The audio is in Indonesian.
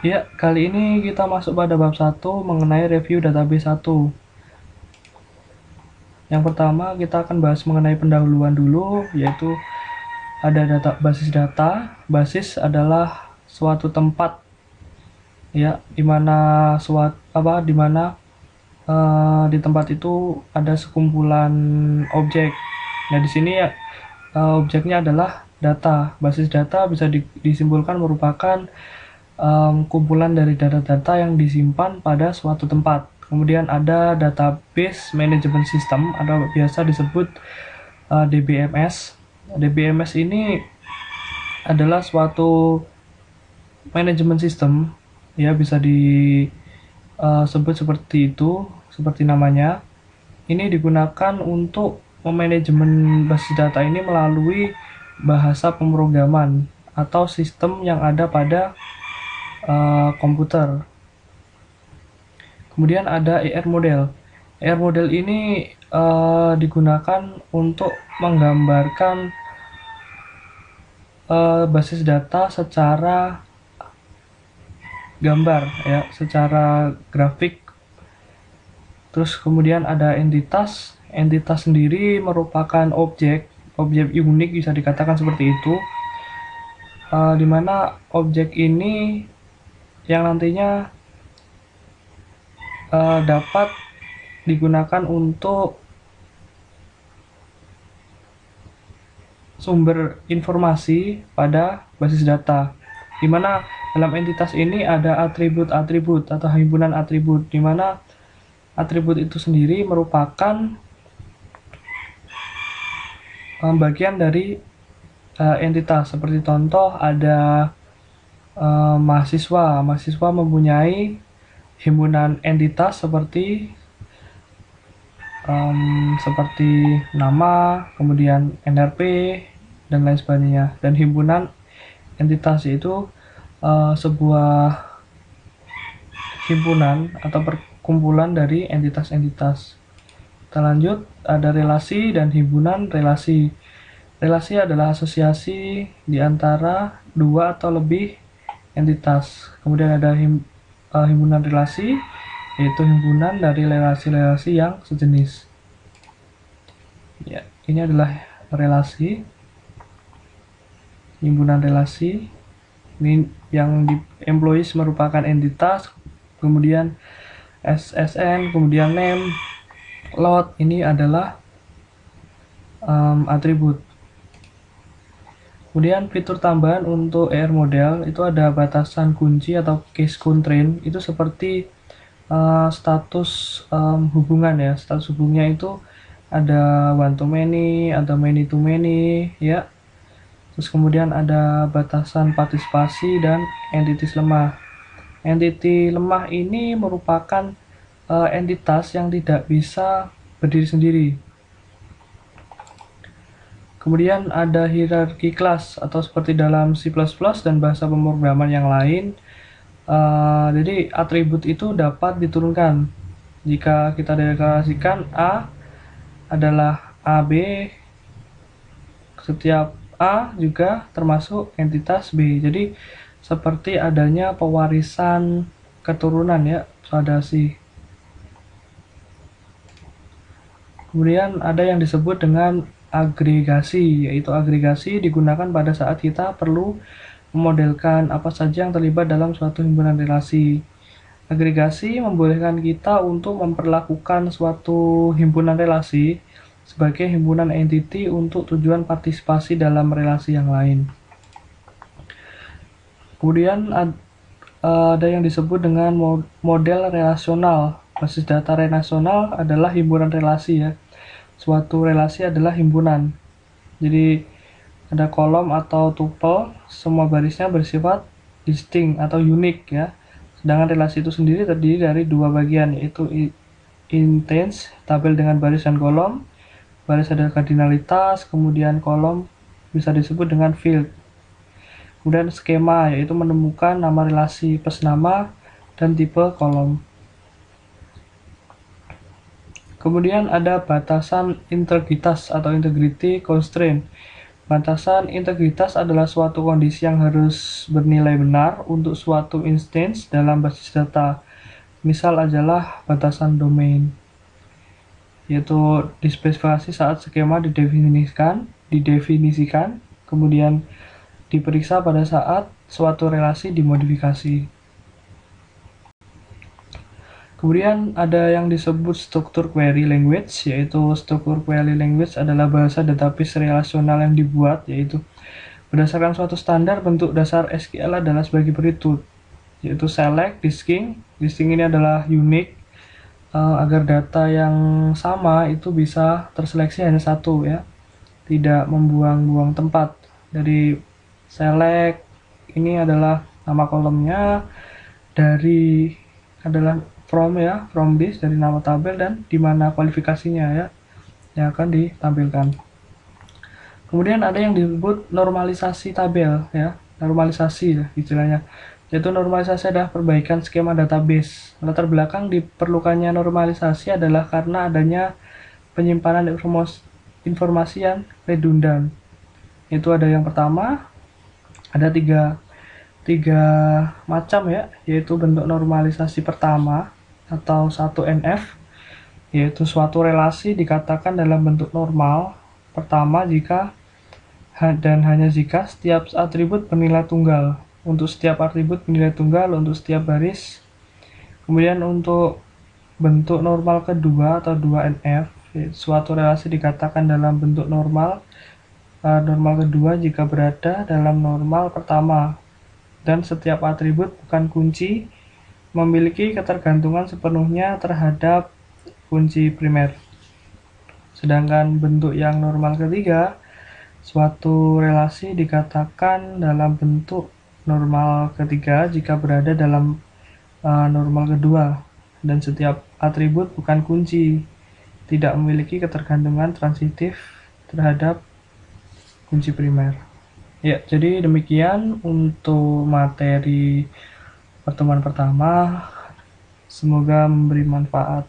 Ya, kali ini kita masuk pada bab 1 mengenai review database 1. Yang pertama kita akan bahas mengenai pendahuluan dulu, yaitu ada basis data. Basis adalah suatu tempat, ya, di tempat itu ada sekumpulan objek. Nah, di sini ya, objeknya adalah data. Basis data bisa disimpulkan merupakan kumpulan dari data-data yang disimpan pada suatu tempat. Kemudian ada database management system atau biasa disebut DBMS. DBMS ini adalah suatu manajemen sistem, ya, bisa disebut seperti itu, seperti namanya. Ini digunakan untuk memanajemen basis data ini melalui bahasa pemrograman atau sistem yang ada pada komputer. Kemudian ada ER model. ER model ini digunakan untuk menggambarkan basis data secara gambar, ya, secara grafik. Terus kemudian ada entitas. Entitas sendiri merupakan objek unik, bisa dikatakan seperti itu, di mana objek ini yang nantinya dapat digunakan untuk sumber informasi pada basis data, di mana dalam entitas ini ada atribut-atribut atau himpunan atribut, di mana atribut itu sendiri merupakan bagian dari entitas. Seperti contoh ada mahasiswa. Mahasiswa mempunyai himpunan entitas seperti nama, kemudian NRP, dan lain sebagainya. Dan himpunan entitas itu sebuah himpunan atau perkumpulan dari entitas-entitas. Kita lanjut, ada relasi dan himpunan relasi. Relasi adalah asosiasi di antara dua atau lebih entitas. Kemudian ada himpunan relasi, yaitu himpunan dari relasi-relasi yang sejenis. Ya, ini adalah relasi, himpunan relasi. Ini yang di employees merupakan entitas, kemudian SSN, kemudian name, load ini adalah atribut. Kemudian fitur tambahan untuk ER model itu ada batasan kunci atau case constraint. Itu seperti status hubungan, ya. Status hubungnya itu ada one to many, ada many to many, ya. Terus kemudian ada batasan partisipasi dan entitas lemah. Entity lemah ini merupakan entitas yang tidak bisa berdiri sendiri. Kemudian ada hierarki kelas atau seperti dalam C++ dan bahasa pemrograman yang lain. Jadi atribut itu dapat diturunkan. Jika kita deklarasikan A adalah AB, setiap A juga termasuk entitas B. Jadi seperti adanya pewarisan keturunan, ya, suadasi. Kemudian ada yang disebut dengan agregasi, yaitu agregasi digunakan pada saat kita perlu memodelkan apa saja yang terlibat dalam suatu himpunan relasi. Agregasi membolehkan kita untuk memperlakukan suatu himpunan relasi sebagai himpunan entity untuk tujuan partisipasi dalam relasi yang lain. Kemudian ada yang disebut dengan model relasional. Basis data relasional adalah himpunan relasi, ya. Suatu relasi adalah himpunan. Jadi ada kolom atau tuple, semua barisnya bersifat distinct atau unik, ya. Sedangkan relasi itu sendiri terdiri dari dua bagian, yaitu instance, tabel dengan baris dan kolom. Baris adalah kardinalitas, kemudian kolom bisa disebut dengan field. Kemudian skema, yaitu menemukan nama relasi plus nama dan tipe kolom. Kemudian ada batasan integritas atau integrity constraint. Batasan integritas adalah suatu kondisi yang harus bernilai benar untuk suatu instance dalam basis data. Misal adalah batasan domain, yaitu dispesifikasi saat skema didefinisikan, kemudian diperiksa pada saat suatu relasi dimodifikasi. Kemudian ada yang disebut struktur query language, yaitu struktur query language adalah bahasa database relasional yang dibuat, yaitu berdasarkan suatu standar. Bentuk dasar SQL adalah sebagai berikut, yaitu select, disking. Disking ini adalah unique, agar data yang sama itu bisa terseleksi hanya satu ya, tidak membuang-buang tempat. Dari select ini adalah nama kolomnya, dari adalah from list dari nama tabel, dan di mana kualifikasinya ya yang akan ditampilkan. Kemudian ada yang disebut normalisasi tabel ya, normalisasi ya istilahnya. Yaitu normalisasi adalah perbaikan skema database. Latar belakang diperlukannya normalisasi adalah karena adanya penyimpanan informasi yang redundan. Itu ada yang pertama, ada tiga macam ya, yaitu bentuk normalisasi pertama atau 1NF, yaitu suatu relasi dikatakan dalam bentuk normal pertama jika dan hanya jika setiap atribut bernilai tunggal. Untuk setiap atribut bernilai tunggal untuk setiap baris. Kemudian untuk bentuk normal kedua atau 2NF, suatu relasi dikatakan dalam bentuk normal kedua jika berada dalam normal pertama dan setiap atribut bukan kunci memiliki ketergantungan sepenuhnya terhadap kunci primer. Sedangkan bentuk yang normal ketiga, suatu relasi dikatakan dalam bentuk normal ketiga jika berada dalam normal kedua dan setiap atribut bukan kunci, tidak memiliki ketergantungan transitif terhadap kunci primer. Ya, jadi demikian untuk materi pertemuan pertama. Semoga memberi manfaat.